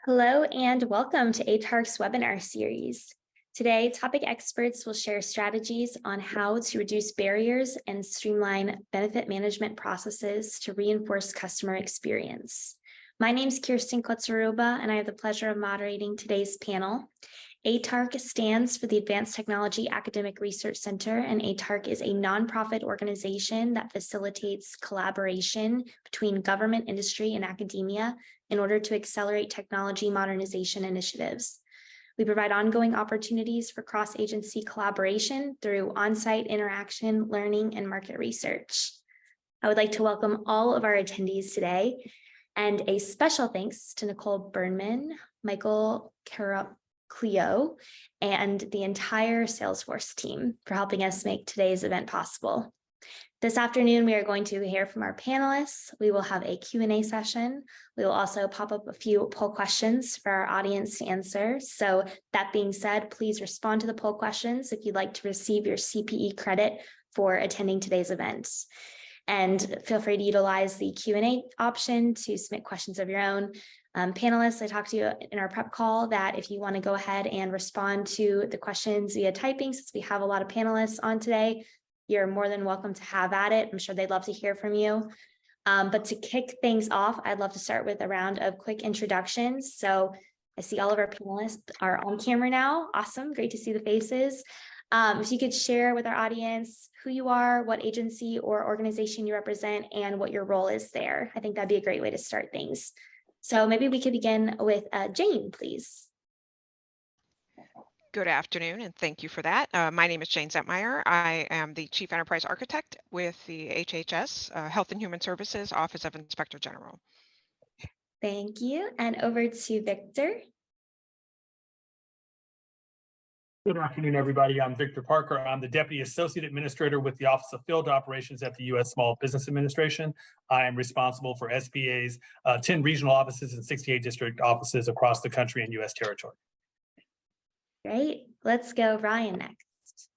Hello and welcome to ATARC's webinar series. Today, topic experts will share strategies on how to reduce barriers and streamline benefit management processes to reinforce customer experience. My name is Kirsten Kotsaruba, and I have the pleasure of moderating today's panel. ATARC stands for the Advanced Technology Academic Research Center, and ATARC is a nonprofit organization that facilitates collaboration between government, industry, and academia in order to accelerate technology modernization initiatives. We provide ongoing opportunities for cross-agency collaboration through on-site interaction, learning, and market research. I would like to welcome all of our attendees today, and a special thanks to Nicole Burnman, Michael Cleo, and the entire Salesforce team for helping us make today's event possible. This afternoon, we are going to hear from our panelists. We will have a Q&A session. We will also pop up a few poll questions for our audience to answer. So that being said, please respond to the poll questions if you'd like to receive your CPE credit for attending today's event. And feel free to utilize the Q&A option to submit questions of your own. Panelists, I talked to you in our prep call that if you want to go ahead and respond to the questions via typing, since we have a lot of panelists on today, you're more than welcome to have at it. I'm sure they'd love to hear from you. But to kick things off, I'd love to start with a round of quick introductions. So I see all of our panelists are on camera now. Awesome, great to see the faces. If you could share with our audience who you are, what agency or organization you represent, and what your role is there. I think that'd be a great way to start things. So maybe we could begin with Jane, please. Good afternoon, and thank you for that. My name is Jane Zentmeyer. I am the Chief Enterprise Architect with the HHS, Health and Human Services Office of Inspector General. Thank you. And over to Victor. Good afternoon, everybody. I'm Victor Parker. I'm the Deputy Associate Administrator with the Office of Field Operations at the U.S. Small Business Administration. I am responsible for SBA's 10 regional offices and 68 district offices across the country and U.S. territory. Great. Let's go Ryan next.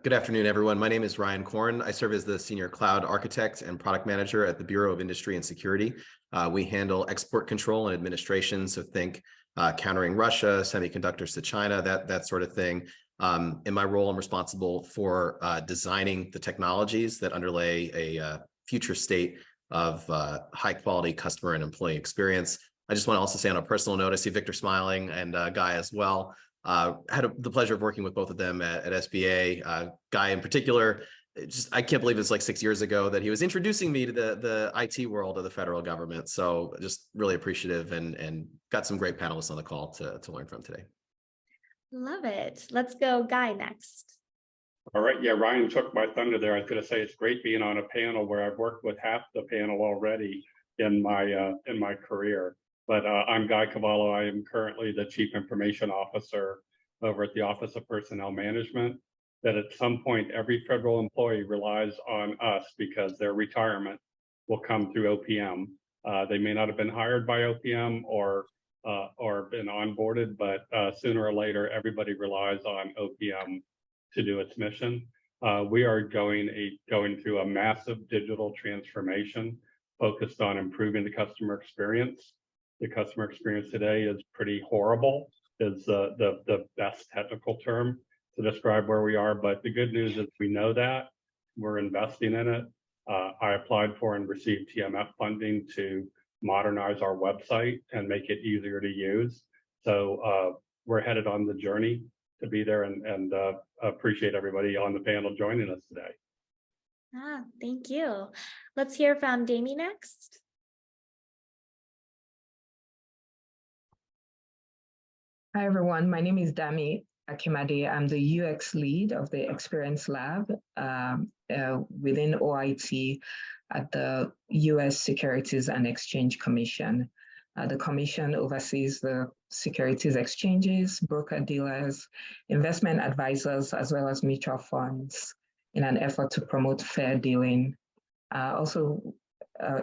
Good afternoon, everyone. My name is Ryan Korn. I serve as the Senior Cloud Architect and Product Manager at the Bureau of Industry and Security. We handle export control and administration, so think countering Russia, semiconductors to China, that sort of thing. In my role, I'm responsible for designing the technologies that underlay a future state of high-quality customer and employee experience. I just want to also say on a personal note, I see Victor smiling and Guy as well. Had the pleasure of working with both of them at SBA. Guy in particular, I can't believe it's like 6 years ago that he was introducing me to the IT world of the federal government. So just really appreciative and got some great panelists on the call to learn from today. Love it. Let's go Guy next. All right. Yeah, Ryan took my thunder there. I was going to say it's great being on a panel where I've worked with half the panel already in my career. But I'm Guy Cavallo. I am currently the Chief Information Officer over at the Office of Personnel Management. That at some point, every federal employee relies on us because their retirement will come through OPM. They may not have been hired by OPM or been onboarded, but sooner or later, everybody relies on OPM to do its mission. We are going through a massive digital transformation focused on improving the customer experience. The customer experience today is pretty horrible, is the best technical term to describe where we are. But the good news is we know that. We're investing in it. I applied for and received TMF funding to modernize our website and make it easier to use. So we're headed on the journey to be there and appreciate everybody on the panel joining us today. Thank you. Let's hear from Dami next. Hi, everyone. My name is Dami Akimade. I'm the UX lead of the Experience Lab within OIT at the U.S. Securities and Exchange Commission. The commission oversees the securities exchanges, broker-dealers, investment advisors, as well as mutual funds in an effort to promote fair dealing. Also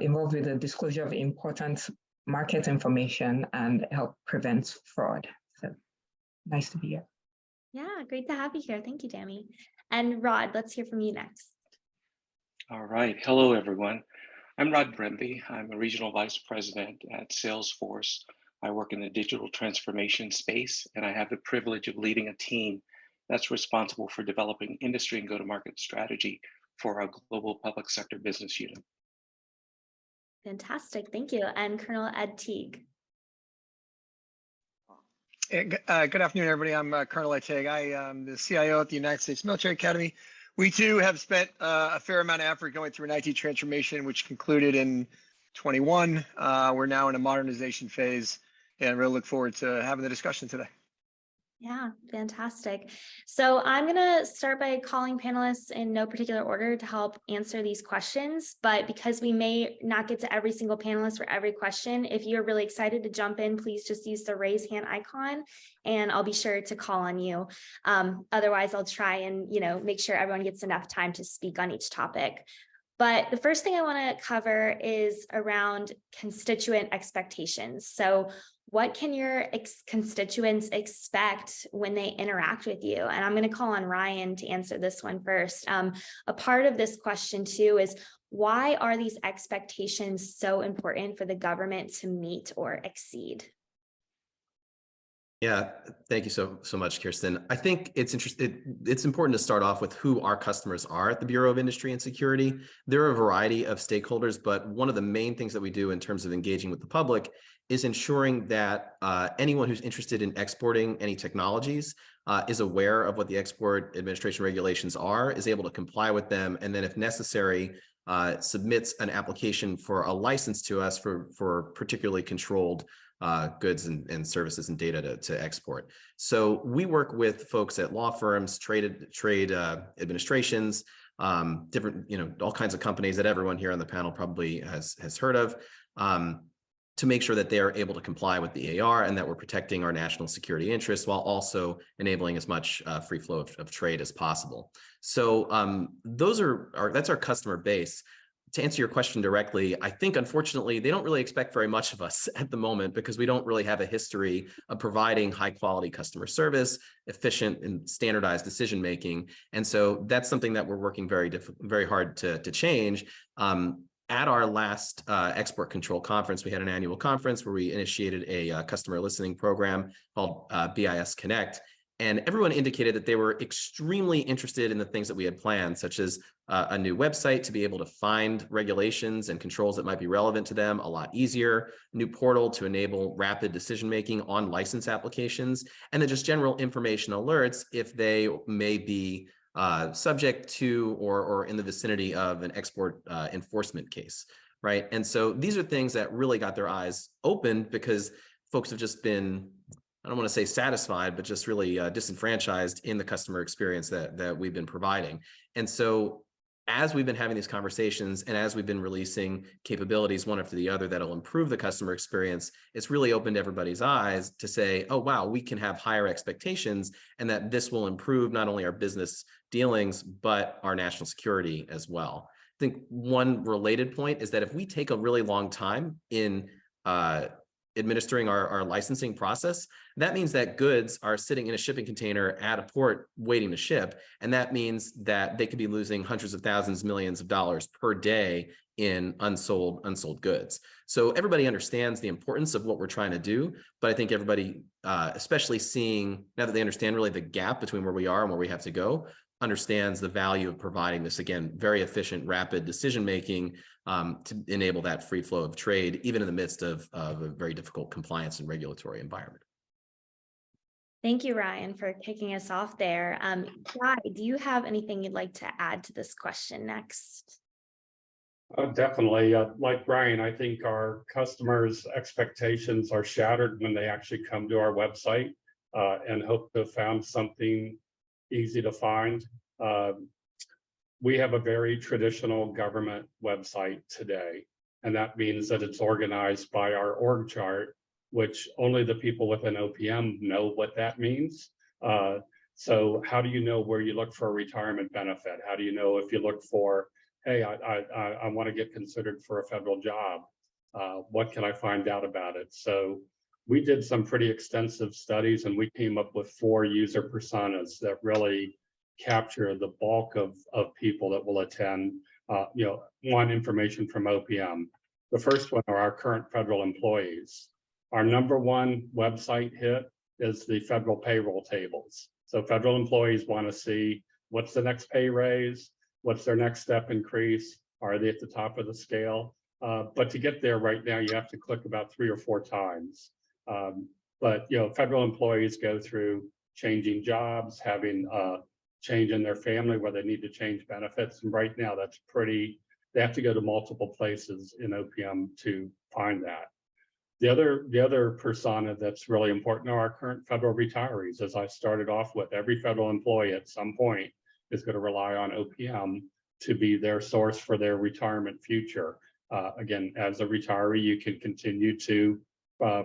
involved with the disclosure of important market information and help prevent fraud. So nice to be here. Yeah, great to have you here. Thank you, Dami. And Rod, let's hear from you next. All right. Hello, everyone. I'm Rod Bremby. I'm a regional vice president at Salesforce. I work in the digital transformation space, and I have the privilege of leading a team that's responsible for developing industry and go-to-market strategy for our global public sector business unit. Fantastic, thank you. And Colonel Ed Teague. Good afternoon, everybody. I'm Colonel Ed Teague. I am the CIO at the United States Military Academy. We too have spent a fair amount of effort going through an IT transformation, which concluded in 21. We're now in a modernization phase, and really look forward to having the discussion today. Yeah, fantastic. So I'm going to start by calling panelists in no particular order to help answer these questions. But because we may not get to every single panelist for every question, if you're really excited to jump in, please just use the raise hand icon and I'll be sure to call on you. Otherwise, I'll try and make sure everyone gets enough time to speak on each topic. But the first thing I want to cover is around constituent expectations. So what can your constituents expect when they interact with you? And I'm going to call on Ryan to answer this one first. A part of this question too is, why are these expectations so important for the government to meet or exceed? Yeah, thank you so much, Kirsten. I think it's important to start off with who our customers are at the Bureau of Industry and Security. There are a variety of stakeholders, but one of the main things that we do in terms of engaging with the public is ensuring that anyone who's interested in exporting any technologies is aware of what the Export Administration regulations are, is able to comply with them, and then if necessary, submits an application for a license to us for particularly controlled goods and services and data to export. So we work with folks at law firms, trade administrations, different, all kinds of companies that everyone here on the panel probably has heard of, to make sure that they are able to comply with the AR and that we're protecting our national security interests while also enabling as much free flow of trade as possible. So that's our customer base. To answer your question directly, I think, unfortunately, they don't really expect very much of us at the moment because we don't really have a history of providing high quality customer service, efficient and standardized decision making. And so that's something that we're working very hard to change. At our last export control conference, we had an annual conference where we initiated a customer listening program called BIS Connect. And everyone indicated that they were extremely interested in the things that we had planned, such as a new website to be able to find regulations and controls that might be relevant to them a lot easier, a new portal to enable rapid decision-making on license applications, and then just general information alerts if they may be subject to or in the vicinity of an export enforcement case, right? And so these are things that really got their eyes opened because folks have just been, I don't want to say satisfied, but just really disenfranchised in the customer experience that we've been providing. And so as we've been having these conversations and as we've been releasing capabilities one after the other that'll improve the customer experience, it's really opened everybody's eyes to say, oh, wow, we can have higher expectations and that this will improve not only our business dealings, but our national security as well. I think one related point is that if we take a really long time in administering our licensing process, that means that goods are sitting in a shipping container at a port waiting to ship. And that means that they could be losing hundreds of thousands, millions of dollars per day in unsold goods. So everybody understands the importance of what we're trying to do. But I think everybody, especially seeing now that they understand really the gap between where we are and where we have to go, understands the value of providing this, again, very efficient, rapid decision-making to enable that free flow of trade, even in the midst of a very difficult compliance and regulatory environment. Thank you, Ryan, for kicking us off there. Guy, do you have anything you'd like to add to this question next? Definitely. Like Ryan, I think our customers' expectations are shattered when they actually come to our website and hope to have found something easy to find. We have a very traditional government website today, and that means that it's organized by our org chart, which only the people within OPM know what that means. So how do you know where you look for a retirement benefit? How do you know if you look for, hey, I want to get considered for a federal job? What can I find out about it? So we did some pretty extensive studies and we came up with 4 user personas that really capture the bulk of people that will attend want information from OPM. The first one are our current federal employees. Our number one website hit is the federal payroll tables. So federal employees want to see what's the next pay raise, what's their next step increase, are they at the top of the scale? But to get there right now, you have to click about 3 or 4 times. But federal employees go through changing jobs, having change in their family where they need to change benefits. And right now they have to go to multiple places in OPM to find that. The other persona that's really important are our current federal retirees. As I started off with, every federal employee at some point is going to rely on OPM to be their source for their retirement future. Again, as a retiree, you can continue to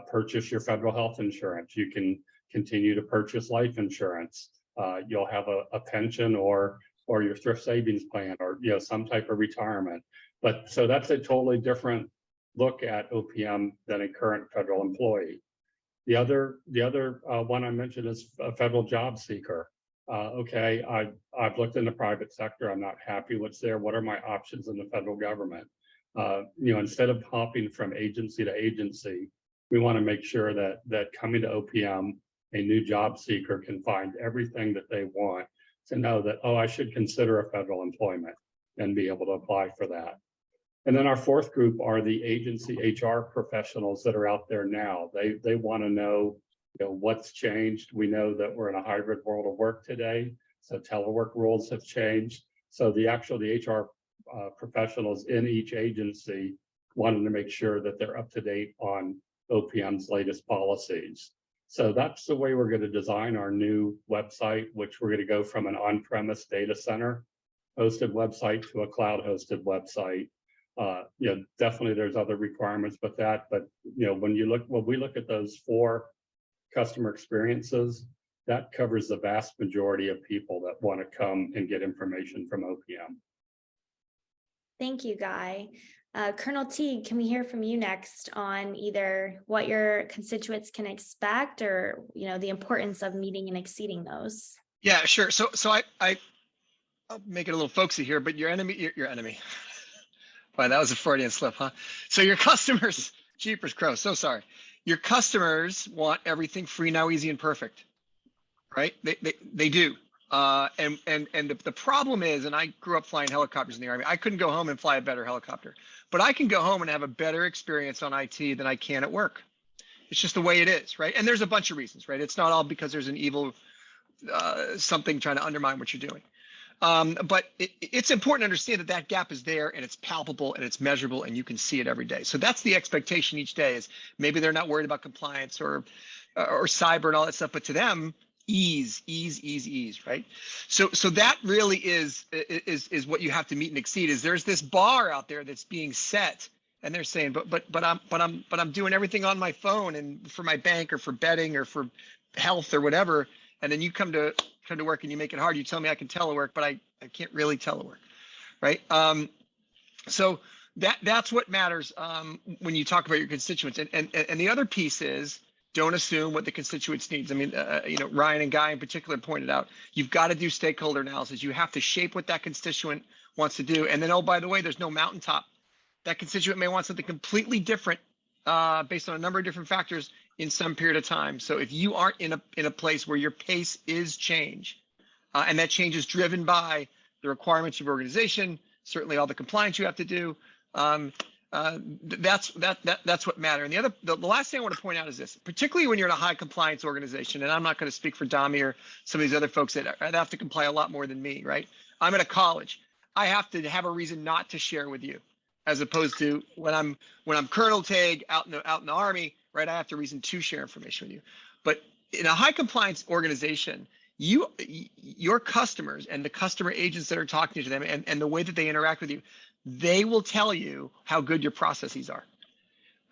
purchase your federal health insurance. You can continue to purchase life insurance. You'll have a pension or your thrift savings plan, or some type of retirement. But so that's a totally different look at OPM than a current federal employee. The other one I mentioned is a federal job seeker. Okay, I've looked in the private sector. I'm not happy what's there. What are my options in the federal government? Instead of hopping from agency to agency, we want to make sure that coming to OPM, a new job seeker can find everything that they want to know that, oh, I should consider a federal employment and be able to apply for that. And then our fourth group are the agency HR professionals that are out there now. They want to know, what's changed. We know that we're in a hybrid world of work today, so telework rules have changed. So the HR professionals in each agency wanted to make sure that they're up to date on OPM's latest policies. So that's the way we're going to design our new website, which we're going to go from an on-premise data center hosted website to a cloud hosted website. Definitely there's other requirements with that, but when we look at those 4 customer experiences, that covers the vast majority of people that want to come and get information from OPM. Thank you, Guy. Colonel Teague, can we hear from you next on either what your constituents can expect or the importance of meeting and exceeding those? Yeah, sure. So I'll make it a little folksy here, but your enemy. Wow, that was a Freudian slip, huh? So your customers, jeepers crow, so sorry. Your customers want everything free, now, easy, and perfect, right? They do. And the problem is, and I grew up flying helicopters in the Army, I couldn't go home and fly a better helicopter, but I can go home and have a better experience on IT than I can at work. It's just the way it is, right? And there's a bunch of reasons, right? It's not all because there's an evil something trying to undermine what you're doing. But it's important to understand that gap is there and it's palpable and it's measurable and you can see it every day. So that's the expectation each day is maybe they're not worried about compliance or cyber and all that stuff, but to them, ease, right? So that really is what you have to meet and exceed. Is there's this bar out there that's being set, and they're saying, but I'm doing everything on my phone and for my bank or for betting or for health or whatever, and then you come to work and you make it hard. You tell me I can telework, but I can't really telework, right? So that's what matters when you talk about your constituents. And the other piece is, don't assume what the constituents needs. I mean, Ryan and Guy in particular pointed out, you've got to do stakeholder analysis. You have to shape what that constituent wants to do. And then, oh, by the way, there's no mountaintop. That constituent may want something completely different based on a number of different factors in some period of time. So if you aren't in a place where your pace is change, and that change is driven by the requirements of your organization, certainly all the compliance you have to do, that's what matters. And the last thing I want to point out is this, particularly when you're in a high compliance organization, and I'm not going to speak for Dami or some of these other folks that have to comply a lot more than me, right? I'm at a college. I have to have a reason not to share with you, as opposed to when I'm Colonel Teague out in the Army, right? I have to reason to share information with you. But in a high compliance organization, your customers and the customer agents that are talking to them and the way that they interact with you, they will tell you how good your processes are,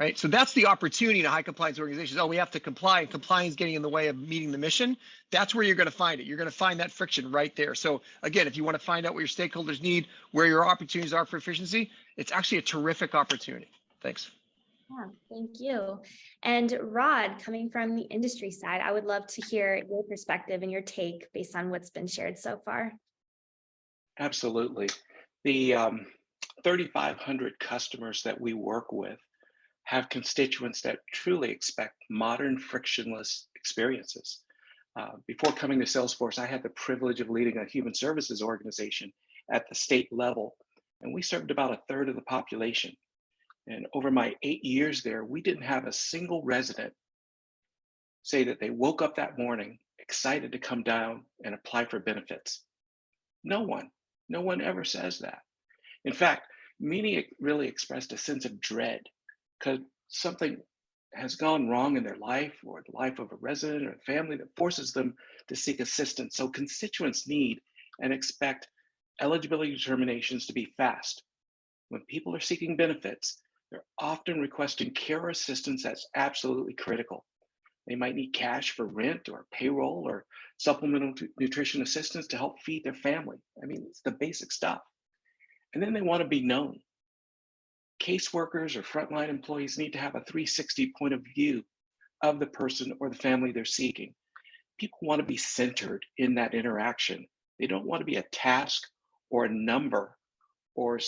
right? So that's the opportunity in a high compliance organization. Oh, we have to comply, and compliance getting in the way of meeting the mission. That's where you're going to find it. You're going to find that friction right there. So again, if you want to find out what your stakeholders need, where your opportunities are for efficiency, it's actually a terrific opportunity. Thanks. Yeah, thank you. And Rod, coming from the industry side, I would love to hear your perspective and your take based on what's been shared so far. Absolutely. 3,500 customers that we work with have constituents that truly expect modern, frictionless experiences. Before coming to Salesforce, I had the privilege of leading a human services organization at the state level, and we served about a third of the population. And over my 8 years there, we didn't have a single resident say that they woke up that morning excited to come down and apply for benefits. No one ever says that. In fact, many really expressed a sense of dread because something has gone wrong in their life or the life of a resident or a family that forces them to seek assistance. So constituents need and expect eligibility determinations to be fast. When people are seeking benefits, they're often requesting care or assistance that's absolutely critical. They might need cash for rent or payroll or supplemental nutrition assistance to help feed their family. I mean, it's the basic stuff. And then they want to be known. Caseworkers or frontline employees need to have a 360 point of view of the person or the family they're seeking. People want to be centered in that interaction. They don't want to be a task or a number or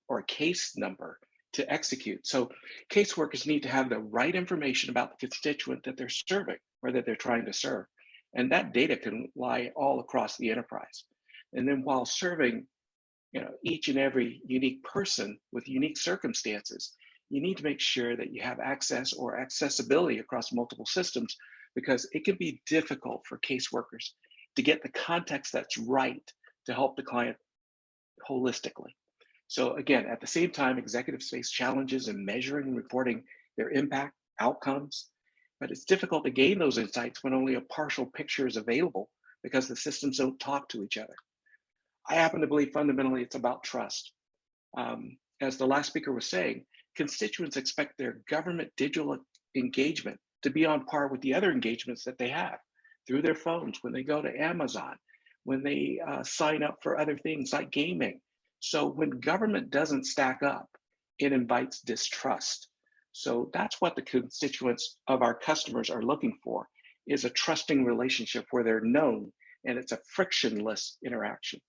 a case number to execute. So caseworkers need to have the right information about the constituent that they're serving or that they're trying to serve. And that data can lie all across the enterprise. And then while serving each and every unique person with unique circumstances, you need to make sure that you have access or accessibility across multiple systems, because it can be difficult for caseworkers to get the context that's right to help the client holistically. So again, at the same time, executives face challenges in measuring and reporting their impact, outcomes, but it's difficult to gain those insights when only a partial picture is available because the systems don't talk to each other. I happen to believe fundamentally it's about trust. As the last speaker was saying, constituents expect their government digital engagement to be on par with the other engagements that they have through their phones, when they go to Amazon, when they sign up for other things like gaming. So when government doesn't stack up, it invites distrust. So that's what the constituents of our customers are looking for, is a trusting relationship where they're known and it's a frictionless interaction.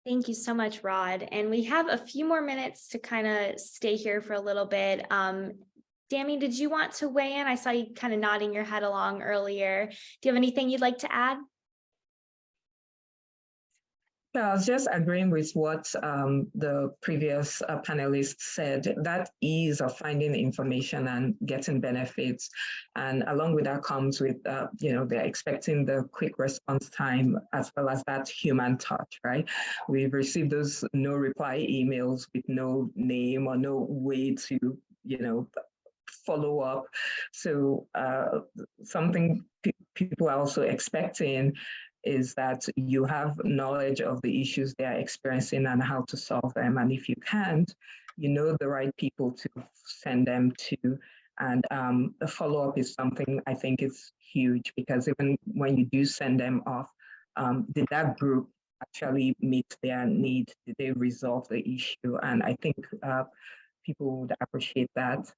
Thank you so much, Rod. And we have a few more minutes to kind of stay here for a little bit. Dami, did you want to weigh in? I saw you kind of nodding your head along earlier. Do you have anything you'd like to add? I was just agreeing with what the previous panelists said, that ease of finding information and getting benefits. And along with that comes with, they're expecting the quick response time as well as that human touch, right? We've received those no reply emails with no name or no way to, follow up. So something people are also expecting is that you have knowledge of the issues they are experiencing and how to solve them. And if you can't, you know the right people to send them to. And the follow-up is something I think is huge, because even when you do send them off, did that group actually meet their need? Did they resolve the issue? And I think people would appreciate that.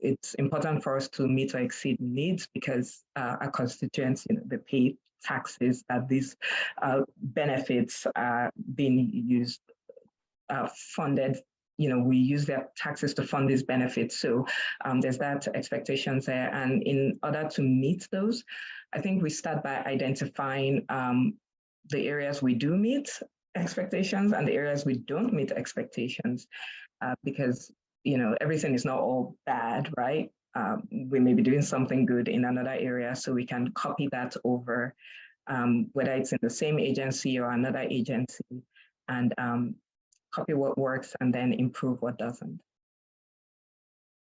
It's important for us to meet or exceed needs, because our constituents, they pay taxes that these benefits are being used, funded. We use their taxes to fund these benefits. So there's that expectations there. And in order to meet those, I think we start by identifying the areas we do meet expectations and the areas we don't meet expectations, because everything is not all bad, right? We may be doing something good in another area, so we can copy that over, whether it's in the same agency or another agency, and copy what works and then improve what doesn't.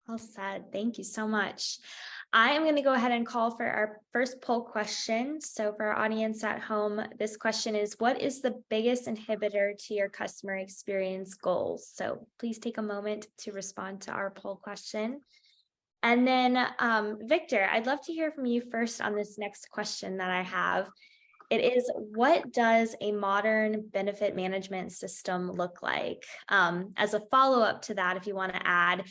Well said. Thank you so much. I am going to go ahead and call for our first poll question. So for our audience at home, this question is, what is the biggest inhibitor to your customer experience goals? So please take a moment to respond to our poll question. And then Victor, I'd love to hear from you first on this next question that I have. It is, what does a modern benefit management system look like? As a follow-up to that, if you want to add,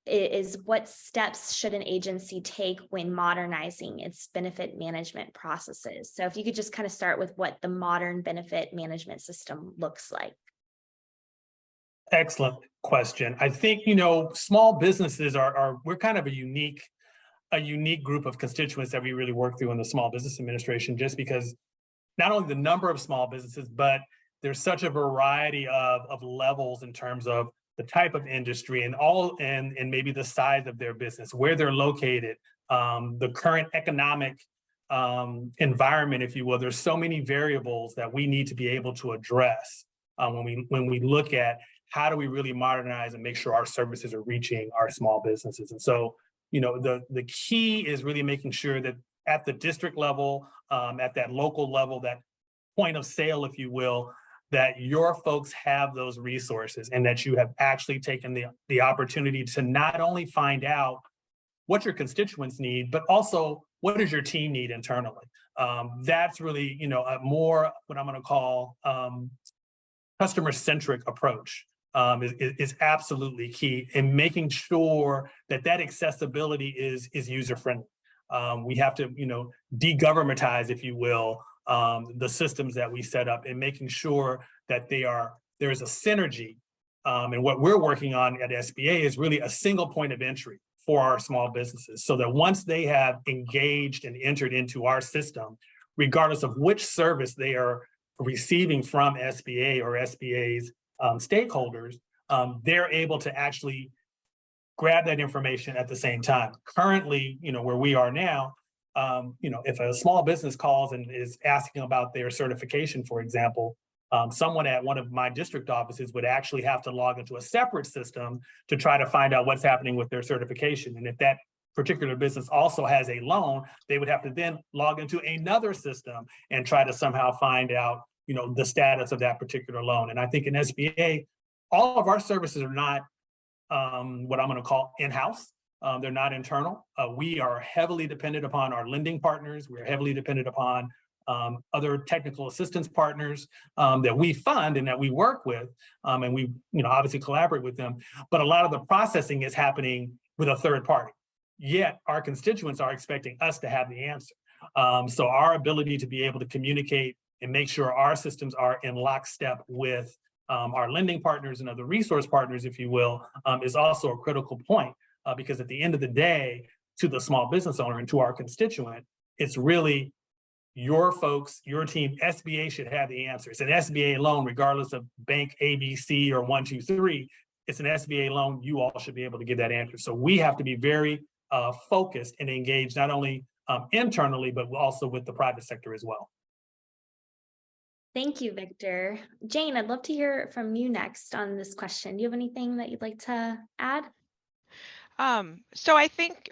is what steps should an agency take when modernizing its benefit management processes? So if you could just kind of start with what the modern benefit management system looks like. Excellent question. I think, small businesses we're kind of a unique group of constituents that we really work through in the Small Business Administration, just because not only the number of small businesses, but there's such a variety of levels in terms of the type of industry and maybe the size of their business, where they're located, the current economic environment, if you will. There's so many variables that we need to be able to address when we look at how do we really modernize and make sure our services are reaching our small businesses. And so, the key is really making sure that at the district level, at that local level, that point of sale, if you will, that your folks have those resources and that you have actually taken the opportunity to not only find out what your constituents need, but also what does your team need internally. That's really, a more what I'm going to call customer-centric approach is absolutely key in making sure that accessibility is user-friendly. We have to, de-governmentize, if you will, the systems that we set up and making sure that there is a synergy. And what we're working on at SBA is really a single point of entry for our small businesses, so that once they have engaged and entered into our system, regardless of which service they are receiving from SBA or SBA's stakeholders, they're able to actually grab that information at the same time. Currently, where we are now, if a small business calls and is asking about their certification, for example, someone at one of my district offices would actually have to log into a separate system to try to find out what's happening with their certification. And if that particular business also has a loan, they would have to then log into another system and try to somehow find out, the status of that particular loan. And I think in SBA, all of our services are not what I'm going to call in-house. They're not internal. We are heavily dependent upon our lending partners. We're heavily dependent upon other technical assistance partners that we fund and that we work with, and we, obviously collaborate with them. But a lot of the processing is happening with a third party. Yet our constituents are expecting us to have the answer. So our ability to be able to communicate and make sure our systems are in lockstep with our lending partners and other resource partners, if you will, is also a critical point, because at the end of the day, to the small business owner and to our constituent, it's really your folks, your team. SBA should have the answer. It's an SBA loan, regardless of bank ABC or 1, 2, 3. It's an SBA loan. You all should be able to give that answer. So we have to be very focused and engaged, not only internally, but also with the private sector as well. Thank you, Victor. Jane, I'd love to hear from you next on this question. Do you have anything that you'd like to add? So I think,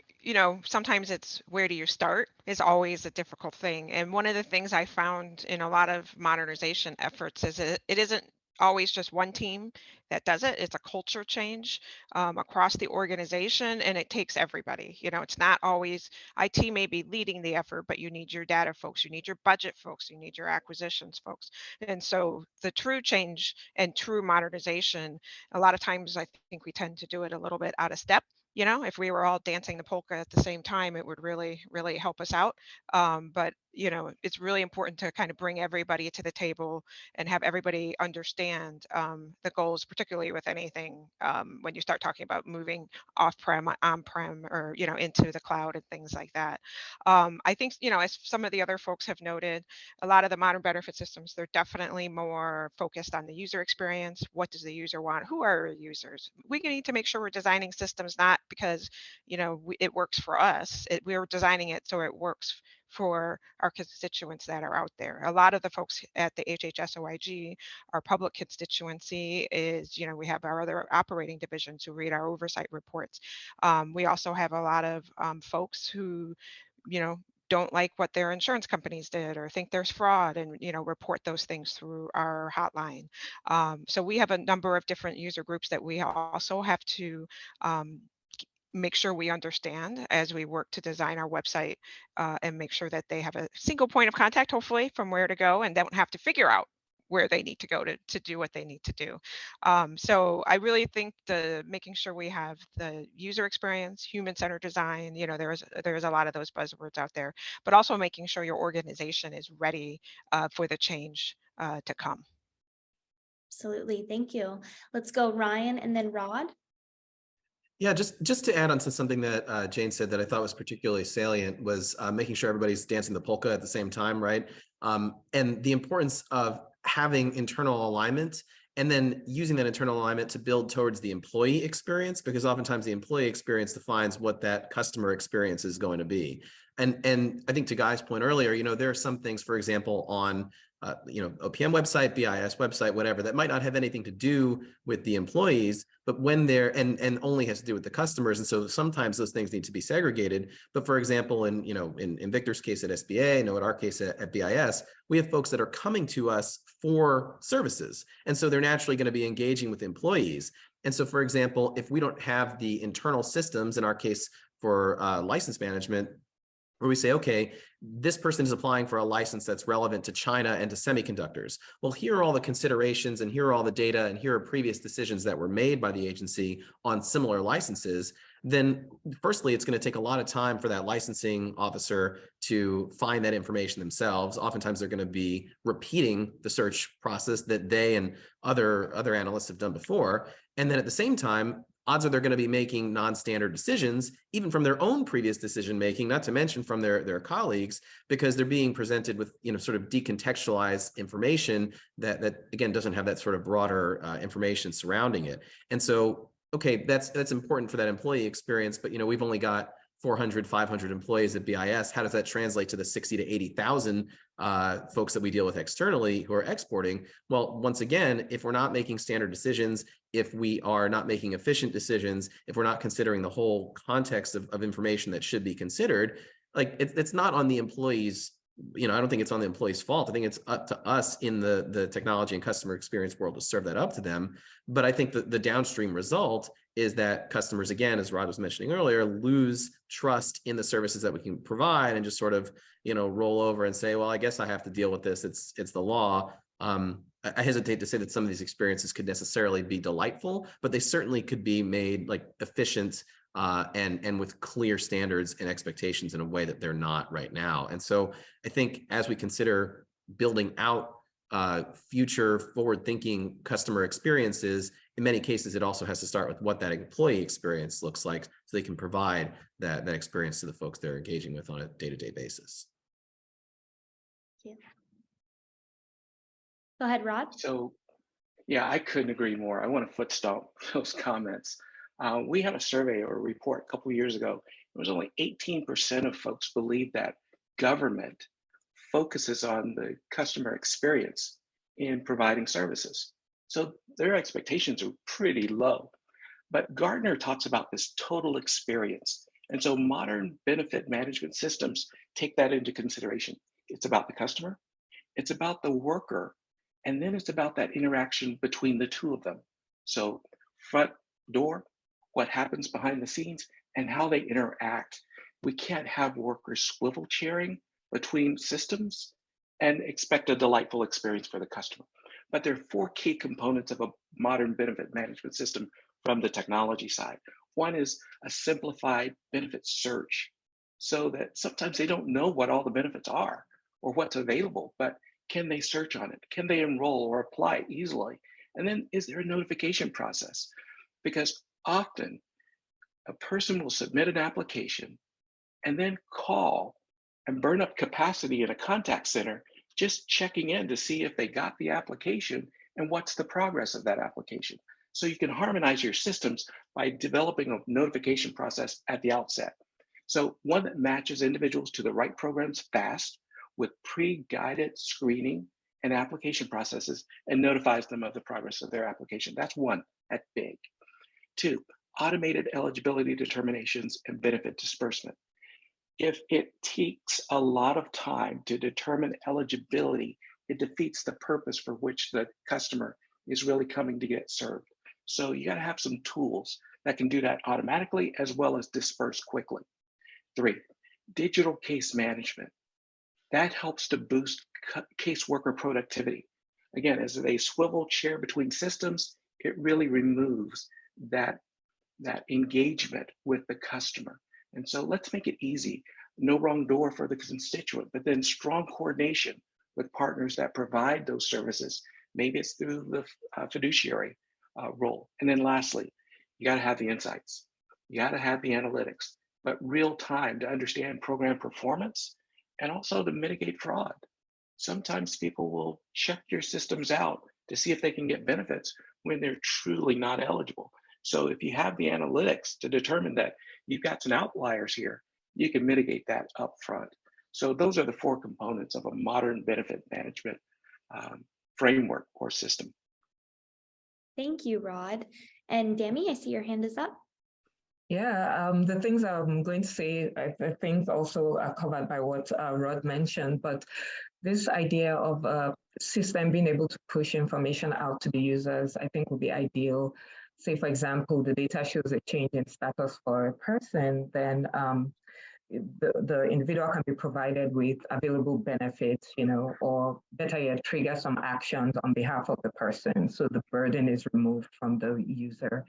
sometimes it's where do you start is always a difficult thing. And one of the things I found in a lot of modernization efforts is it isn't always just one team that does it. It's a culture change across the organization, and it takes everybody. It's not always IT may be leading the effort, but you need your data folks, you need your budget folks, you need your acquisitions folks. And so the true change and true modernization, a lot of times I think we tend to do it a little bit out of step. If we were all dancing the polka at the same time, it would really, really help us out. But it's really important to kind of bring everybody to the table and have everybody understand the goals, particularly with anything when you start talking about moving off-prem, on-prem, or into the cloud and things like that. I think as some of the other folks have noted, a lot of the modern benefit systems, they're definitely more focused on the user experience. What does the user want? Who are our users? We need to make sure we're designing systems not because it works for us. We're designing it so it works for our constituents that are out there. A lot of the folks at the HHS OIG, our public constituency is, we have our other operating divisions who read our oversight reports. We also have a lot of folks who, don't like what their insurance companies did or think there's fraud and, report those things through our hotline. So we have a number of different user groups that we also have to make sure we understand as we work to design our website and make sure that they have a single point of contact, hopefully, from where to go and don't have to figure out where they need to go to do what they need to do. So I really think making sure we have the user experience, human-centered design, there's a lot of those buzzwords out there, but also making sure your organization is ready for the change to come. Absolutely. Thank you. Let's go Ryan and then Rod. Yeah, just to add on to something that Jane said that I thought was particularly salient was making sure everybody's dancing the polka at the same time, right? And the importance of having internal alignment and then using that internal alignment to build towards the employee experience, because oftentimes the employee experience defines what that customer experience is going to be. And I think to Guy's point earlier, there are some things, for example, on OPM website, BIS website, whatever, that might not have anything to do with the employees, but when they're and only has to do with the customers. And so sometimes those things need to be segregated. But for example, in Victor's case at SBA, in our case at BIS, we have folks that are coming to us for services. And so they're naturally going to be engaging with employees. And so, for example, if we don't have the internal systems, in our case for license management, where we say, okay, this person is applying for a license that's relevant to China and to semiconductors. Well, here are all the considerations and here are all the data and here are previous decisions that were made by the agency on similar licenses. Then firstly, it's going to take a lot of time for that licensing officer to find that information themselves. Oftentimes they're going to be repeating the search process that they and other analysts have done before. And then at the same time, odds are they're going to be making non-standard decisions, even from their own previous decision-making, not to mention from their colleagues, because they're being presented with, sort of decontextualized information that again, doesn't have that sort of broader information surrounding it. And so, okay, that's important for that employee experience, but, we've only got 400, 500 employees at BIS. How does that translate to the 60 to 80,000 folks that we deal with externally who are exporting? Well, once again, if we're not making standard decisions, if we are not making efficient decisions, if we're not considering the whole context of information that should be considered, like it's not on the employees. I don't think it's on the employee's fault. I think it's up to us in the technology and customer experience world to serve that up to them. But I think that the downstream result is that customers, again, as Rod was mentioning earlier, lose trust in the services that we can provide and just sort of, roll over and say, well, I guess I have to deal with this. It's the law. I hesitate to say that some of these experiences could necessarily be delightful, but they certainly could be made like efficient and with clear standards and expectations in a way that they're not right now. And so I think as we consider building out future forward-thinking customer experiences, in many cases, it also has to start with what that employee experience looks like so they can provide that experience to the folks they're engaging with on a day-to-day basis. Thank you. Go ahead, Rod. So, yeah, I couldn't agree more. I want to foot stomp those comments. We had a survey or a report a couple of years ago. It was only 18% of folks believe that government focuses on the customer experience in providing services. So their expectations are pretty low. But Gartner talks about this total experience. And so modern benefit management systems take that into consideration. It's about the customer, it's about the worker, and then it's about that interaction between the two of them. So front door, what happens behind the scenes, and how they interact. We can't have workers swivel chairing between systems and expect a delightful experience for the customer. But there are four key components of a modern benefit management system from the technology side. One is a simplified benefit search, so that sometimes they don't know what all the benefits are or what's available, but can they search on it? Can they enroll or apply easily? And then is there a notification process? Because often a person will submit an application and then call and burn up capacity in a contact center, just checking in to see if they got the application and what's the progress of that application. So you can harmonize your systems by developing a notification process at the outset. So one that matches individuals to the right programs fast with pre-guided screening and application processes and notifies them of the progress of their application. That's one, that's big. Two, automated eligibility determinations and benefit disbursement. If it takes a lot of time to determine eligibility, it defeats the purpose for which the customer is really coming to get served. So you got to have some tools that can do that automatically as well as disperse quickly. Three, digital case management. That helps to boost caseworker productivity. Again, as a swivel chair between systems, it really removes that engagement with the customer. And so let's make it easy. No wrong door for the constituent, but then strong coordination with partners that provide those services. Maybe it's through the fiduciary role. And then lastly, you got to have the insights. You got to have the analytics, but real time to understand program performance and also to mitigate fraud. Sometimes people will check your systems out to see if they can get benefits when they're truly not eligible. So if you have the analytics to determine that you've got some outliers here, you can mitigate that up front. So those are the 4 components of a modern benefit management framework or system. Thank you, Rod. And Dami, I see your hand is up. Yeah, the things I'm going to say, I think also are covered by what Rod mentioned, but this idea of a system being able to push information out to the users, I think would be ideal. Say, for example, the data shows a change in status for a person, then the individual can be provided with available benefits, or better yet, trigger some actions on behalf of the person. So the burden is removed from the user.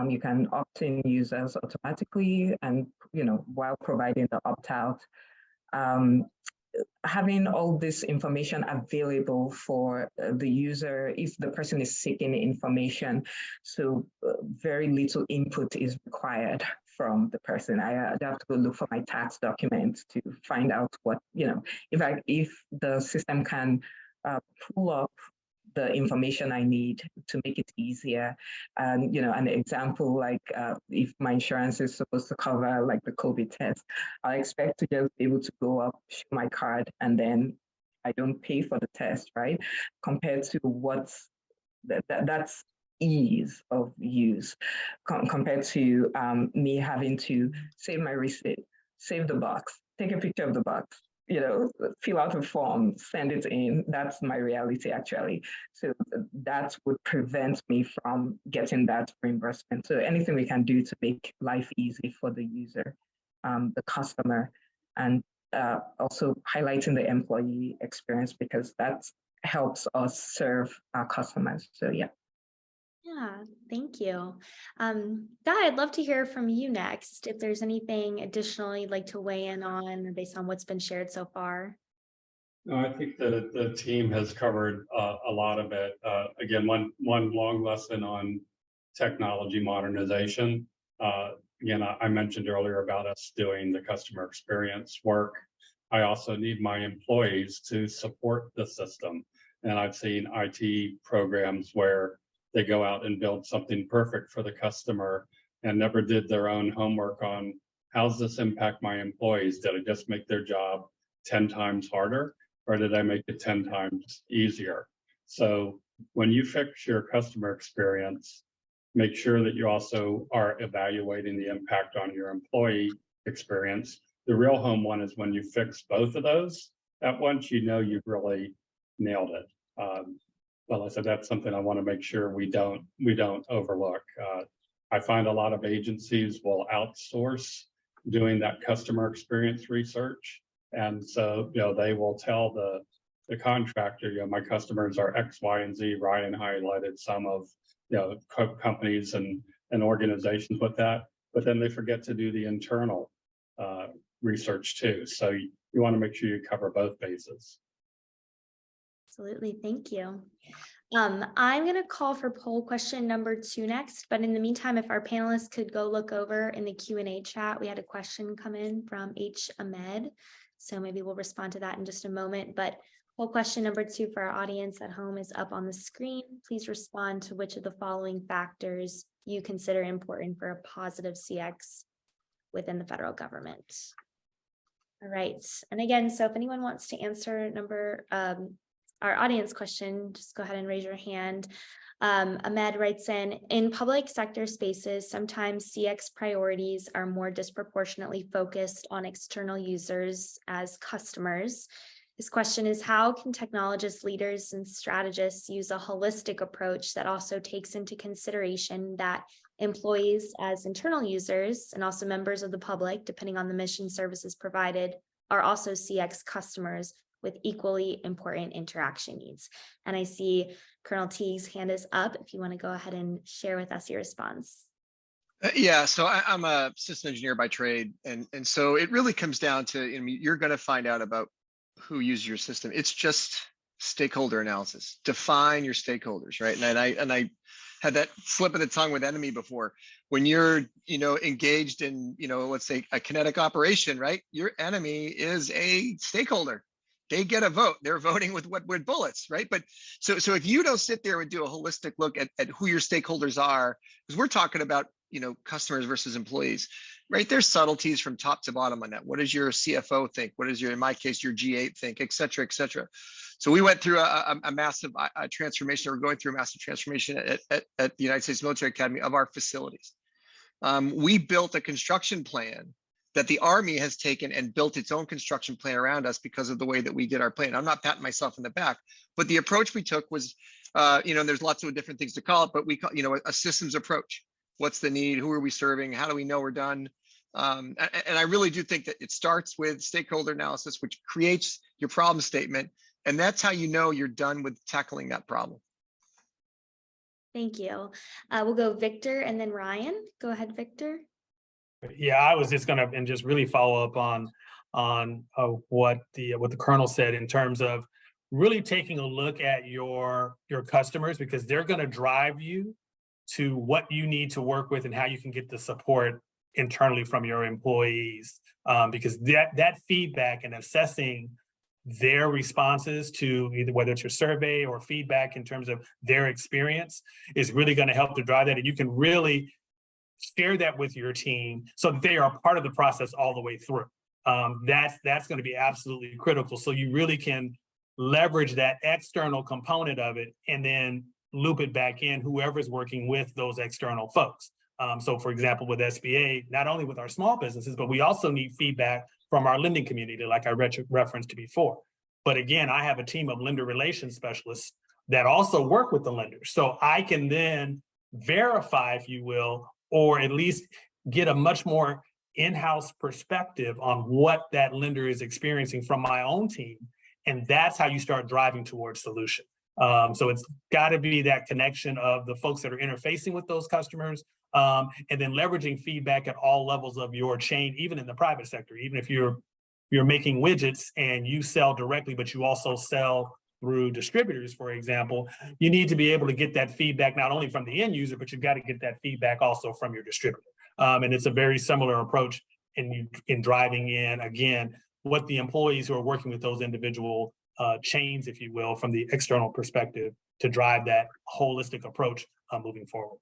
You can opt in users automatically and, while providing the opt-out. Having all this information available for the user if the person is seeking if so very little input is required from the person. I have to go look for my tax documents to find out what, if the system can pull up the information I need to make it easier. And, an example, like if my insurance is supposed to cover like the COVID test, I expect to just be able to go up, show my card, and then I don't pay for the test, right? Compared to what's that's ease of use compared to me having to save my receipt, save the box, take a picture of the box, fill out a form, send it in. That's my reality, actually. So that would prevent me from getting that reimbursement. So anything we can do to make life easy for the user, the customer, and also highlighting the employee experience, because that helps us serve our customers. So yeah. Yeah, thank you. Guy, I'd love to hear from you next. If there's anything additional you'd like to weigh in on based on what's been shared so far. No, I think that the team has covered a lot of it. Again, one long lesson on technology modernization. Again, I mentioned earlier about us doing the customer experience work. I also need my employees to support the system. And I've seen IT programs where they go out and build something perfect for the customer and never did their own homework on how's this impact my employees? Did I just make their job 10 times harder, or did I make it 10 times easier? So when you fix your customer experience, make sure that you also are evaluating the impact on your employee experience. The real home one is when you fix both of those at once, you've really nailed it. Well, I said that's something I want to make sure we don't overlook. I find a lot of agencies will outsource doing that customer experience research, and so they will tell the contractor, my customers are X, Y, and Z. Ryan highlighted some of companies and organizations with that, but then they forget to do the internal research too. So you want to make sure you cover both bases. Absolutely, thank you. I'm going to call for poll question number 2 next, but in the meantime, if our panelists could go look over in the Q&A chat, we had a question come in from H. Ahmed, so maybe we'll respond to that in just a moment. But poll question number 2 for our audience at home is up on the screen. Please respond to which of the following factors you consider important for a positive CX within the federal government. All right, and again, so if anyone wants to answer our audience question, just go ahead and raise your hand. Ahmed writes in public sector spaces, sometimes CX priorities are more disproportionately focused on external users as customers. His question is, how can technologists, leaders, and strategists use a holistic approach that also takes into consideration that employees as internal users and also members of the public, depending on the mission services provided, are also CX customers with equally important interaction needs. And I see Colonel Teague's hand is up if you want to go ahead and share with us your response. Yeah, so I'm a system engineer by trade, and so it really comes down to, I mean, you're going to find out about who uses your system. It's just stakeholder analysis. Define your stakeholders, right? And I had that slip of the tongue with enemy before. When you're, engaged in, let's say a kinetic operation, right? Your enemy is a stakeholder. They get a vote. They're voting with bullets, right? But so if you don't sit there and do a holistic look at who your stakeholders are, because we're talking about, customers versus employees, right? There's subtleties from top to bottom on that. What does your CFO think? What does in my case, your G8 think, et cetera, et cetera. So we went through a massive transformation. We're going through a massive transformation at the United States Military Academy of our facilities. We built a construction plan that the Army has taken and built its own construction plan around us because of the way that we did our plan. I'm not patting myself in the back, but the approach we took was, there's lots of different things to call it, but we call, a systems approach. What's the need? Who are we serving? How do we know we're done? And I really do think that it starts with stakeholder analysis, which creates your problem statement. And that's how you know you're done with tackling that problem. Thank you. We'll go Victor and then Ryan. Go ahead, Victor. Yeah, I was just gonna just really follow up on what the Colonel said in terms of really taking a look at your customers, because they're going to drive you to what you need to work with and how you can get the support internally from your employees, because that feedback and assessing their responses to either whether it's your survey or feedback in terms of their experience is really going to help to drive that. And you can really share that with your team so that they are part of the process all the way through. That's going to be absolutely critical. So you really can leverage that external component of it and then loop it back in whoever's working with those external folks. So for example, with SBA, not only with our small businesses, but we also need feedback from our lending community, like I referenced before. But again, I have a team of lender relations specialists that also work with the lenders. So I can then verify, if you will, or at least get a much more in-house perspective on what that lender is experiencing from my own team. And that's how you start driving towards solution. So it's got to be that connection of the folks that are interfacing with those customers, and then leveraging feedback at all levels of your chain, even in the private sector. Even if you're making widgets and you sell directly, but you also sell through distributors, for example, you need to be able to get that feedback not only from the end user, but you've got to get that feedback also from your distributor. And it's a very similar approach in driving in, again, what the employees who are working with those individual chains, if you will, from the external perspective to drive that holistic approach moving forward.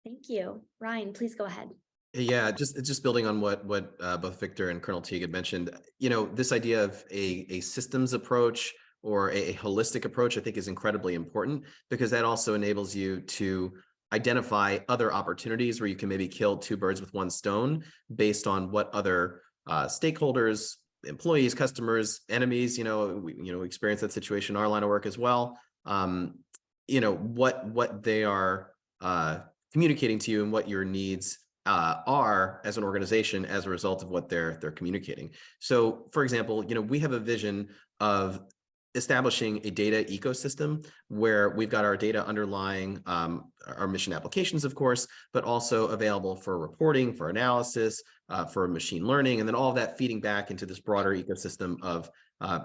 Thank you. Ryan, please go ahead. Yeah, just building on what both Victor and Colonel Teague had mentioned, this idea of a systems approach or a holistic approach, I think is incredibly important, because that also enables you to identify other opportunities where you can maybe kill two birds with one stone based on what other stakeholders, employees, customers, enemies, we experience that situation in our line of work as well. What they are communicating to you and what your needs are as an organization as a result of what they're communicating. So, for example, we have a vision of establishing a data ecosystem where we've got our data underlying our mission applications, of course, but also available for reporting, for analysis, for machine learning, and then all of that feeding back into this broader ecosystem of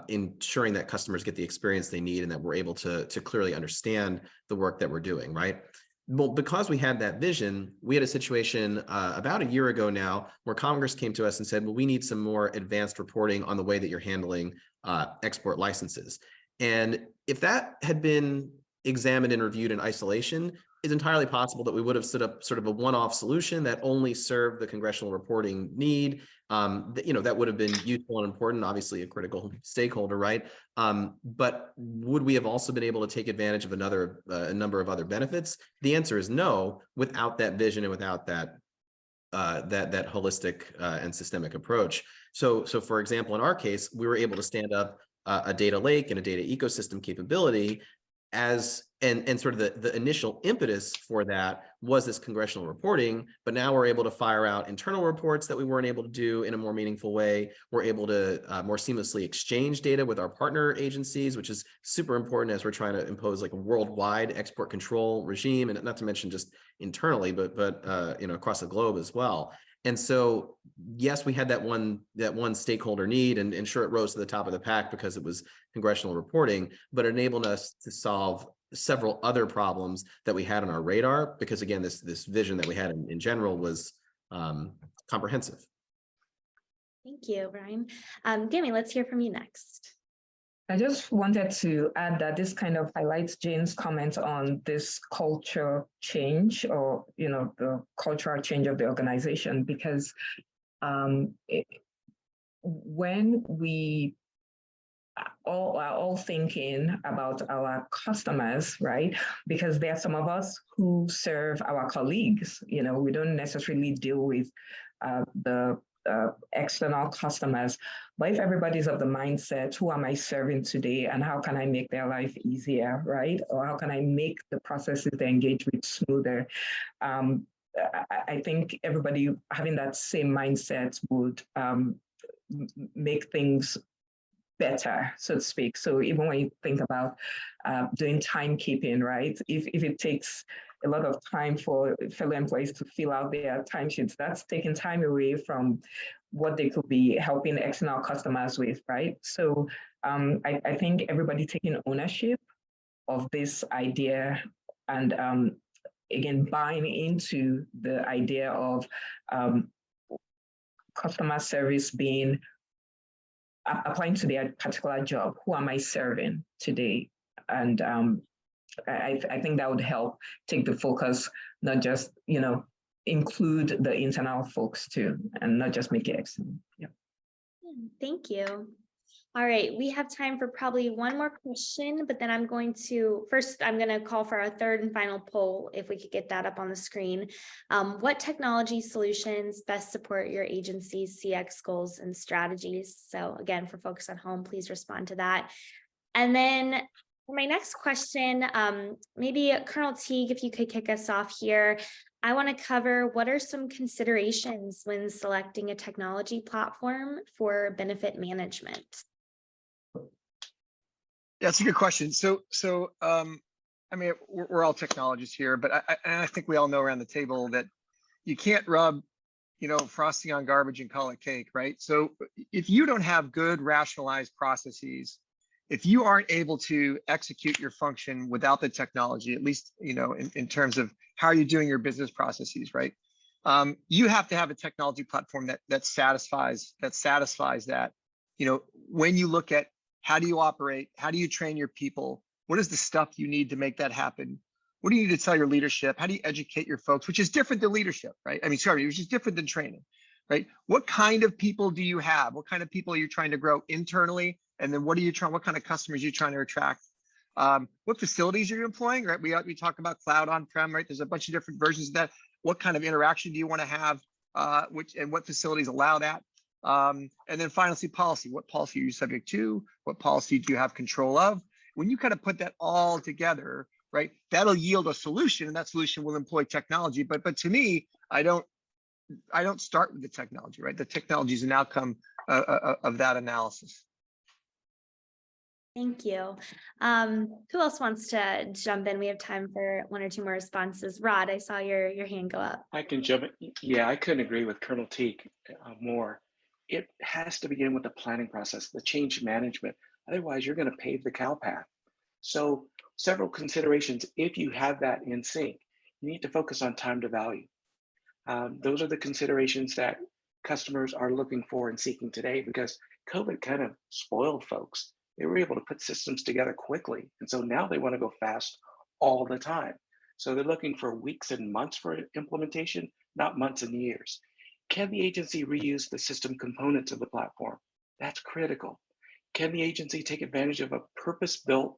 ensuring that customers get the experience they need and that we're able to clearly understand the work that we're doing, right? Well, because we had that vision, we had a situation about a year ago now where Congress came to us and said, well, we need some more advanced reporting on the way that you're handling export licenses. And if that had been examined and reviewed in isolation, it's entirely possible that we would have set up sort of a one-off solution that only served the congressional reporting need. That would have been useful and important, obviously a critical stakeholder, right? But would we have also been able to take advantage of a number of other benefits? The answer is no, without that vision and without that holistic and systemic approach. So for example, in our case, we were able to stand up a data lake and a data ecosystem capability and sort of the initial impetus for that was this congressional reporting, but now we're able to fire out internal reports that we weren't able to do in a more meaningful way. We're able to more seamlessly exchange data with our partner agencies, which is super important as we're trying to impose like a worldwide export control regime, and not to mention just internally, but across the globe as well. And so, yes, we had that one stakeholder need, and sure, it rose to the top of the pack because it was congressional reporting, but it enabled us to solve several other problems that we had on our radar, because again, this vision that we had in general was comprehensive. Thank you, Brian. Gimme, let's hear from you next. I just wanted to add that this kind of highlights Jane's comment on this culture change, or the cultural change of the organization, because when we are all thinking about our customers, right? Because there are some of us who serve our colleagues. We don't necessarily deal with the external customers. But if everybody's of the mindset, who am I serving today and how can I make their life easier, right? Or how can I make the processes they engage with smoother? I think everybody having that same mindset would make things better, so to speak. So even when you think about doing timekeeping, right? If it takes a lot of time for fellow employees to fill out their timesheets, that's taking time away from what they could be helping external customers with, right? So I think everybody taking ownership of this idea and again, buying into the idea of customer service being applying to their particular job. Who am I serving today? And I think that would help take the focus, not just, include the internal folks too, and not just make it external. Yeah. Thank you. All right, we have time for probably one more question, but then I'm going to call for our third and final poll, if we could get that up on the screen. What technology solutions best support your agency's CX goals and strategies? So again, for folks at home, please respond to that. And then for my next question, maybe Colonel Teague, if you could kick us off here. I want to cover what are some considerations when selecting a technology platform for benefit management? Yeah, that's a good question. So I mean, we're all technologists here, but I think we all know around the table that you can't rub, frosting on garbage and call it cake, right? So if you don't have good rationalized processes, if you aren't able to execute your function without the technology, at least, in terms of how you're doing your business processes, right? You have to have a technology platform that satisfies that. When you look at how do you operate, how do you train your people, what is the stuff you need to make that happen? What do you need to tell your leadership? How do you educate your folks, which is different than leadership, right? Which is different than training, right? What kind of people do you have? What kind of people are you trying to grow internally? And then what kind of customers are you trying to attract? What facilities are you employing, right? We talk about cloud on-prem, right? There's a bunch of different versions of that. What kind of interaction do you want to have? And what facilities allow that? And then finally, policy. What policy are you subject to? What policy do you have control of? When you kind of put that all together, right, that'll yield a solution, and that solution will employ technology. But to me, I don't start with the technology, right? The technology is an outcome of that analysis. Thank you. Who else wants to jump in? We have time for one or two more responses. Rod, I saw your hand go up. I can jump in. Yeah, I couldn't agree with Colonel Teague more. It has to begin with the planning process, the change management. Otherwise, you're going to pave the cow path. So several considerations. If you have that in sync, you need to focus on time to value. Those are the considerations that customers are looking for and seeking today, because COVID kind of spoiled folks. They were able to put systems together quickly. And so now they want to go fast all the time. So they're looking for weeks and months for implementation, not months and years. Can the agency reuse the system components of the platform? That's critical. Can the agency take advantage of a purpose-built,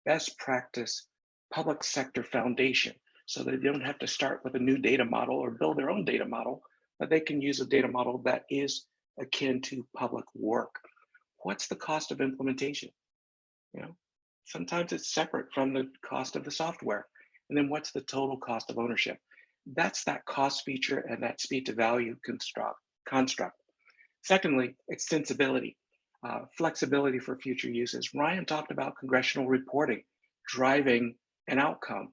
best practice public sector foundation so that they don't have to start with a new data model or build their own data model, but they can use a data model that is akin to public work? What's the cost of implementation? Sometimes it's separate from the cost of the software. And then what's the total cost of ownership? That's that cost feature and that speed to value construct. Secondly, extensibility, flexibility for future uses. Ryan talked about congressional reporting, driving an outcome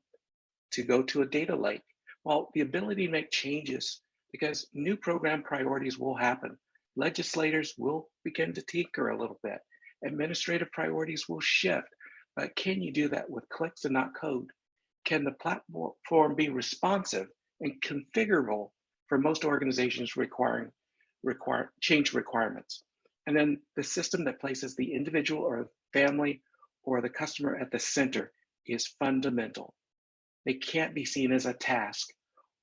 to go to a data lake. Well, the ability to make changes because new program priorities will happen. Legislators will begin to tinker a little bit. Administrative priorities will shift, but can you do that with clicks and not code? Can the platform be responsive and configurable for most organizations require change requirements? And then the system that places the individual or family or the customer at the center is fundamental. They can't be seen as a task,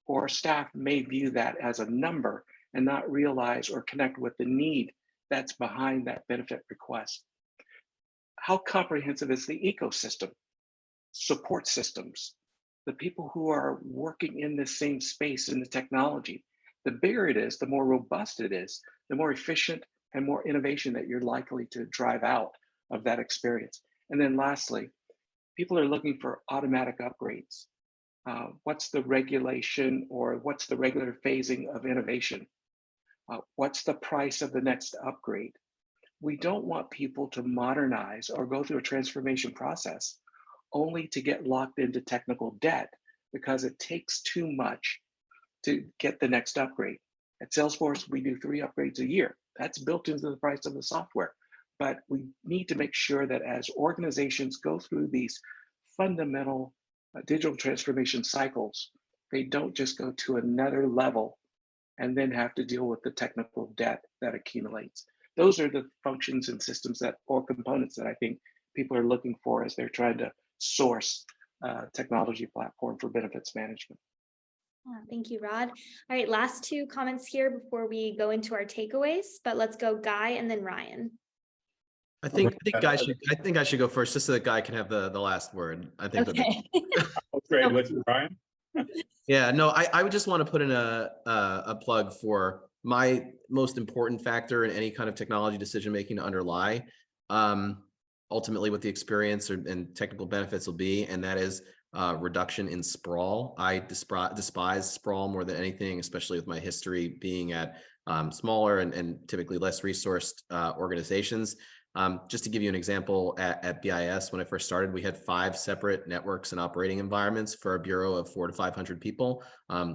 or staff may view that as a number and not realize or connect with the need that's behind that benefit request. How comprehensive is the ecosystem? Support systems, the people who are working in the same space in the technology. The bigger it is, the more robust it is, the more efficient and more innovation that you're likely to drive out of that experience. And then lastly, people are looking for automatic upgrades. What's the regulation or what's the regular phasing of innovation? What's the price of the next upgrade? We don't want people to modernize or go through a transformation process only to get locked into technical debt because it takes too much to get the next upgrade. At Salesforce, we do 3 upgrades a year. That's built into the price of the software. But we need to make sure that as organizations go through these fundamental digital transformation cycles, they don't just go to another level and then have to deal with the technical debt that accumulates. Those are the functions and systems that, or components that I think people are looking for as they're trying to source technology platform for benefits management. Thank you, Rod. All right, last 2 comments here before we go into our takeaways, but let's go Guy and then Ryan. I think I should go first, just so that Guy can have the last word. I think. Okay. Great, listen, Ryan. Yeah, no, I would just want to put in a plug for my most important factor in any kind of technology decision making to underlie ultimately what the experience and technical benefits will be, and that is reduction in sprawl. I despise sprawl more than anything, especially with my history being at smaller and typically less resourced organizations. Just to give you an example, at BIS, when I first started, we had 5 separate networks and operating environments for a bureau of 400 to 500 people,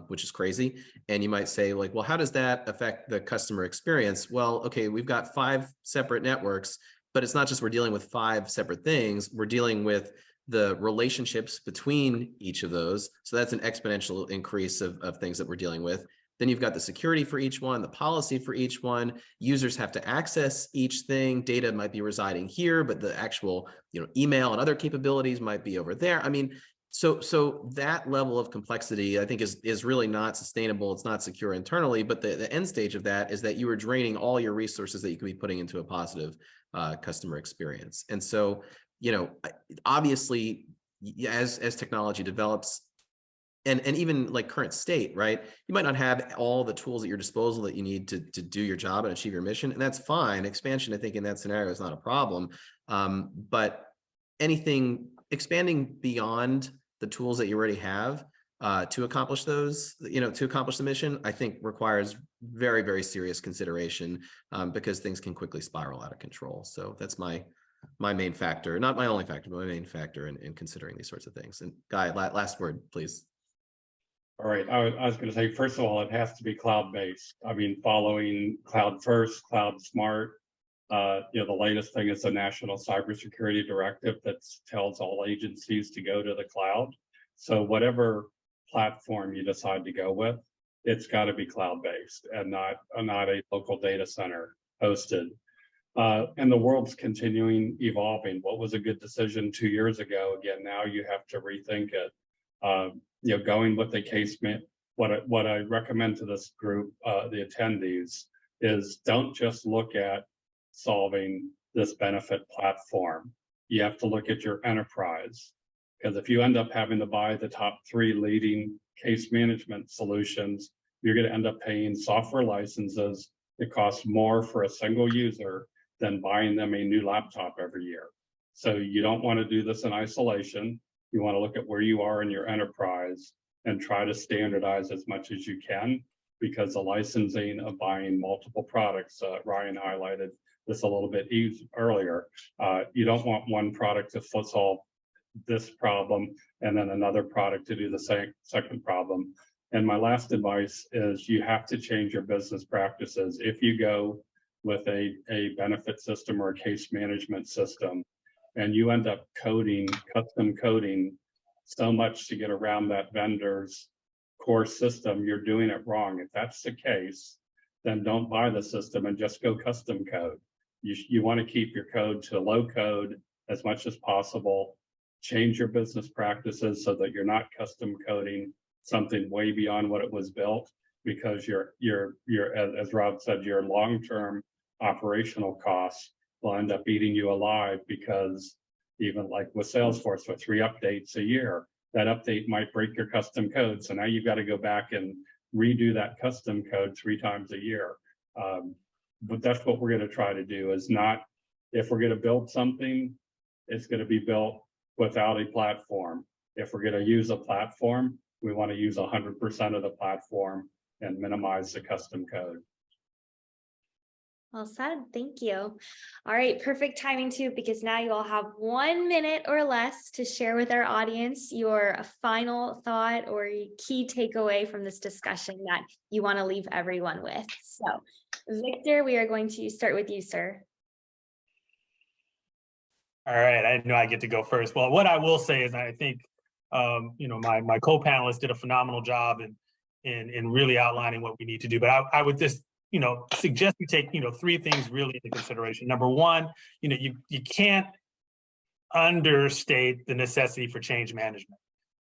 which is crazy. And you might say, like, well, how does that affect the customer experience? Well, okay, we've got 5 separate networks, but it's not just we're dealing with 5 separate things. We're dealing with the relationships between each of those. So that's an exponential increase of things that we're dealing with. Then you've got the security for each one, the policy for each one. Users have to access each thing. Data might be residing here, but the actual, email and other capabilities might be over there. I mean, so that level of complexity, I think, is really not sustainable. It's not secure internally, but the end stage of that is that you are draining all your resources that you could be putting into a positive customer experience. And so, obviously, as technology develops, and even like current state, right? You might not have all the tools at your disposal that you need to do your job and achieve your mission, and that's fine. Expansion, I think, in that scenario is not a problem. But expanding beyond the tools that you already have to accomplish those, to accomplish the mission, I think requires very, very serious consideration because things can quickly spiral out of control. So that's my main factor, not my only factor, but my main factor in considering these sorts of things. And Guy, last word, please. All right, I was going to say, first of all, it has to be cloud-based. I mean, following cloud first, cloud smart. The latest thing is the National Cybersecurity Directive that tells all agencies to go to the cloud. So whatever platform you decide to go with, it's got to be cloud-based and not a local data center hosted. And the world's continuing evolving. What was a good decision 2 years ago? Again, now you have to rethink it. Going with the what I recommend to this group, the attendees, is don't just look at solving this benefit platform. You have to look at your enterprise, because if you end up having to buy the top 3 leading case management solutions, you're going to end up paying software licenses that cost more for a single user than buying them a new laptop every year. So you don't want to do this in isolation. You want to look at where you are in your enterprise and try to standardize as much as you can, because the licensing of buying multiple products, Ryan highlighted this a little bit earlier. You don't want one product to solve this problem and then another product to do the second problem. And my last advice is you have to change your business practices. If you go with a benefit system or a case management system, and you end up custom coding so much to get around that vendor's core system, you're doing it wrong. If that's the case, then don't buy the system and just go custom code. You want to keep your code to low code as much as possible. Change your business practices so that you're not custom coding something way beyond what it was built, because you're as Rob said, your long-term operational costs will end up eating you alive, because even like with Salesforce, for 3 updates a year, that update might break your custom code. So now you've got to go back and redo that custom code 3 times a year. But that's what we're going to try to do, is not, if we're going to build something, it's going to be built without a platform. If we're going to use a platform, we want to use 100% of the platform and minimize the custom code. Well said. Thank you. All right. Perfect timing too, because now you all have 1 minute or less to share with our audience your final thought or key takeaway from this discussion that you want to leave everyone with. So, Victor, we are going to start with you, sir. All right, I know I get to go first. Well, what I will say is I think my co-panelists did a phenomenal job in really outlining what we need to do. But I would just suggest you take 3 things really into consideration. Number one, you can't understate the necessity for change management.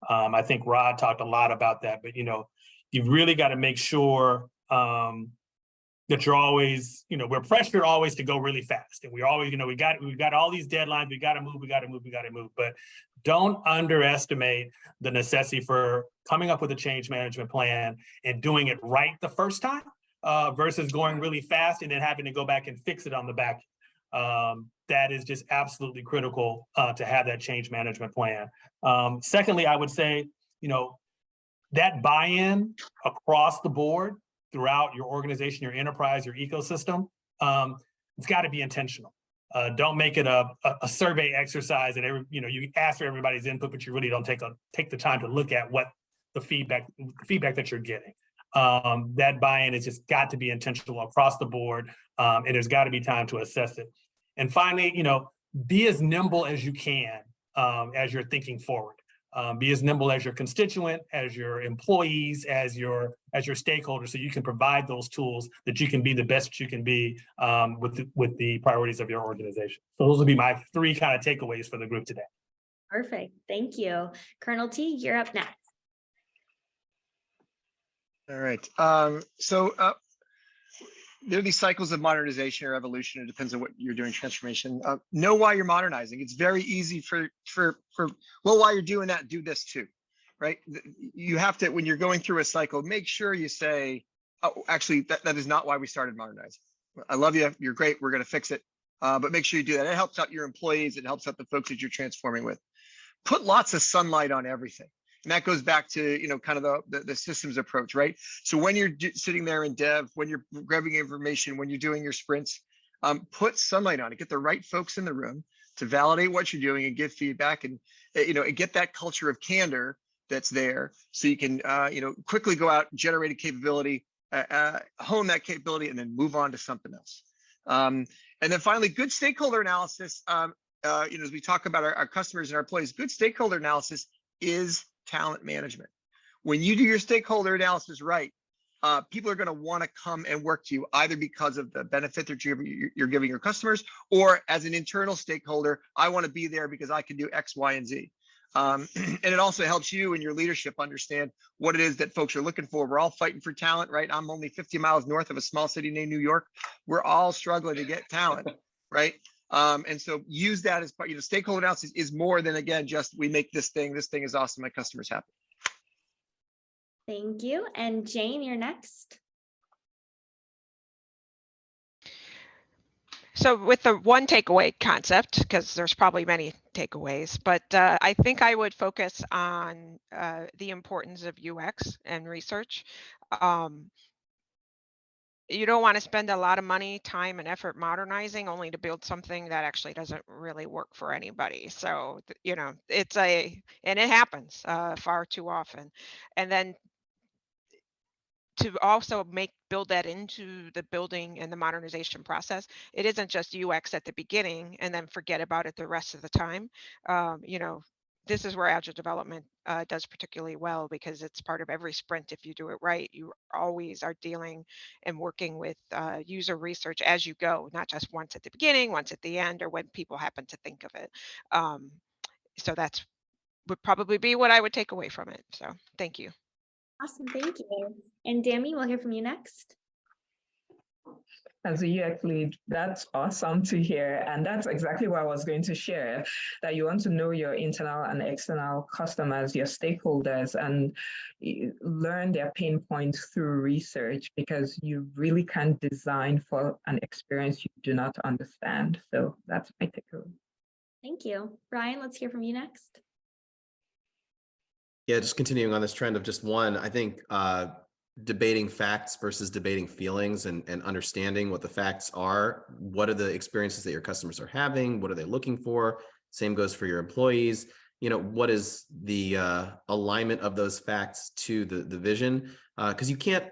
I think Rod talked a lot about that, but you've really got to make sure that you're always, we're pressured always to go really fast. And we always, we've got all these deadlines, we got to move. But don't underestimate the necessity for coming up with a change management plan and doing it right the first time versus going really fast and then having to go back and fix it on the back. That is just absolutely critical to have that change management plan. Secondly, I would say, that buy-in across the board throughout your organization, your enterprise, your ecosystem, it's got to be intentional. Don't make it a survey exercise and you ask for everybody's input, but you really don't take the time to look at what the feedback that you're getting. That buy-in has just got to be intentional across the board, and there's got to be time to assess it. And finally, be as nimble as you can as you're thinking forward. Be as nimble as your constituent, as your employees, as your stakeholders, so you can provide those tools that you can be the best you can be with the priorities of your organization. So those would be my 3 kind of takeaways for the group today. Perfect. Thank you. Colonel T, you're up next. All right. So there are these cycles of modernization or evolution. It depends on what you're doing, transformation. Know why you're modernizing. It's very easy well, while you're doing that, do this too, right? You have to, when you're going through a cycle, make sure you say, oh, actually, that is not why we started modernizing. I love you. You're great. We're going to fix it. But make sure you do that. It helps out your employees. It helps out the folks that you're transforming with. Put lots of sunlight on everything. And that goes back to, kind of the systems approach, right? So when you're sitting there in dev, when you're grabbing information, when you're doing your sprints, put sunlight on it, get the right folks in the room to validate what you're doing and give feedback and, get that culture of candor that's there. So you can, quickly go out, generate a capability, hone that capability, and then move on to something else. And then finally, good stakeholder analysis. As we talk about our customers and our employees, good stakeholder analysis is talent management. When you do your stakeholder analysis right, people are going to want to come and work to you, either because of the benefit that you're giving your customers, or as an internal stakeholder, I want to be there because I can do X, Y, and Z. And it also helps you and your leadership understand what it is that folks are looking for. We're all fighting for talent, right? I'm only 50 miles north of a small city named New York. We're all struggling to get talent, right? And so use that as part, stakeholder analysis is more than, again, just we make this thing is awesome, my customers happy. Thank you. And Jane, you're next. So with the one takeaway concept, because there's probably many takeaways, but I think I would focus on the importance of UX and research. You don't want to spend a lot of money, time, and effort modernizing only to build something that actually doesn't really work for anybody. So, and it happens far too often. And then to also build that into the building and the modernization process, it isn't just UX at the beginning and then forget about it the rest of the time. This is where agile development does particularly well, because it's part of every sprint. If you do it right, you always are dealing and working with user research as you go, not just once at the beginning, once at the end, or when people happen to think of it. So that's would probably be what I would take away from it. So thank you. Awesome, thank you. And Dami, we'll hear from you next. As a UX lead, that's awesome to hear. And that's exactly what I was going to share, that you want to know your internal and external customers, your stakeholders, and learn their pain points through research, because you really can't design for an experience you do not understand. So that's my takeaway. Thank you. Ryan, let's hear from you next. Yeah, just continuing on this trend of just one, I think debating facts versus debating feelings, and understanding what the facts are. What are the experiences that your customers are having? What are they looking for? Same goes for your employees. What is the alignment of those facts to the vision? Because you can't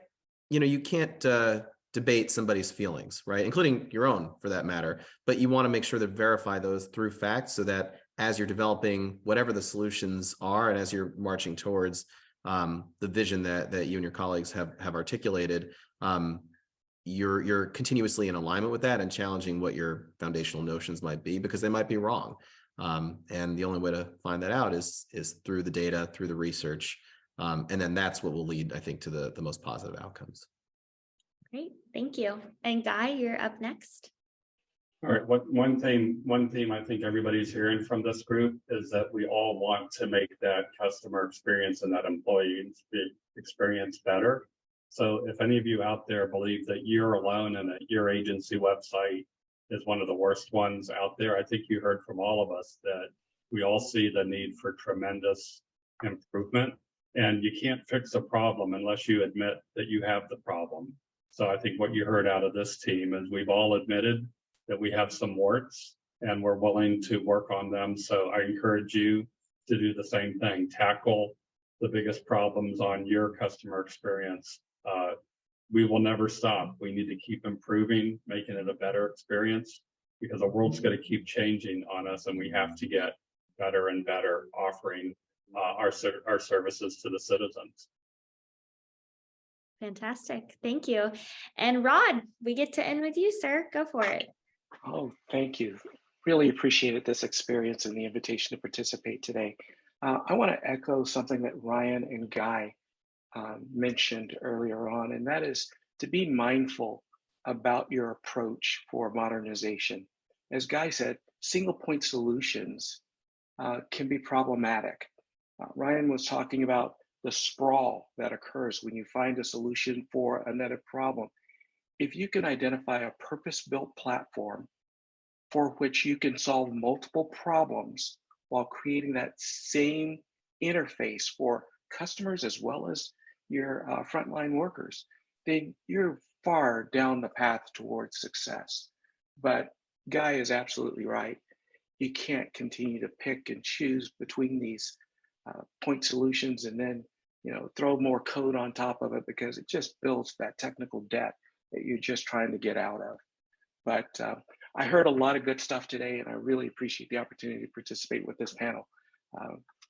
debate somebody's feelings, right? Including your own, for that matter. But you want to make sure to verify those through facts, so that as you're developing whatever the solutions are, and as you're marching towards the vision that you and your colleagues have articulated, you're continuously in alignment with that and challenging what your foundational notions might be, because they might be wrong. And the only way to find that out is through the data, through the research, and then that's what will lead, I think, to the most positive outcomes. Great, thank you. And Guy, you're up next. All right, one theme I think everybody's hearing from this group is that we all want to make that customer experience and that employee experience better. So if any of you out there believe that you're alone and that your agency website is one of the worst ones out there, I think you heard from all of us that we all see the need for tremendous improvement, and you can't fix a problem unless you admit that you have the problem. So I think what you heard out of this team is we've all admitted that we have some warts and we're willing to work on them. So I encourage you to do the same thing. Tackle the biggest problems on your customer experience. We will never stop. We need to keep improving, making it a better experience, because the world's going to keep changing on us, and we have to get better and better offering our services to the citizens. Fantastic, thank you. And Rod, we get to end with you, sir. Go for it. Oh, thank you. Really appreciated this experience and the invitation to participate today. I want to echo something that Ryan and Guy mentioned earlier on, and that is to be mindful about your approach for modernization. As Guy said, single point solutions can be problematic. Ryan was talking about the sprawl that occurs when you find a solution for another problem. If you can identify a purpose-built platform for which you can solve multiple problems while creating that same interface for customers as well as your frontline workers, then you're far down the path towards success. But Guy is absolutely right. You can't continue to pick and choose between these point solutions and then throw more code on top of it, because it just builds that technical debt that you're just trying to get out of. But I heard a lot of good stuff today, and I really appreciate the opportunity to participate with this panel.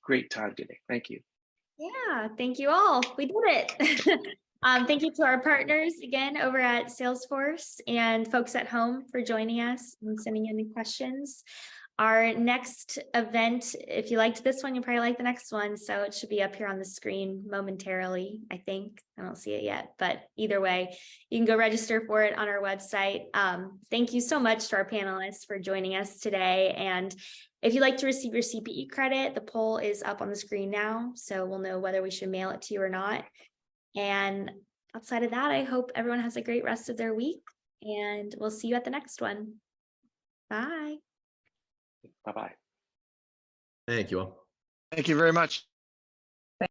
Great time today. Thank you. Yeah, thank you all. We did it. Thank you to our partners again over at Salesforce, and folks at home for joining us and sending in the questions. Our next event, if you liked this one, you'll probably like the next one. So it should be up here on the screen momentarily, I think. I don't see it yet, but either way, you can go register for it on our website. Thank you so much to our panelists for joining us today. And if you'd like to receive your CPE credit, the poll is up on the screen now, so we'll know whether we should mail it to you or not. And outside of that, I hope everyone has a great rest of their week, and we'll see you at the next one. Bye. Bye-bye. Thank you all. Thank you very much.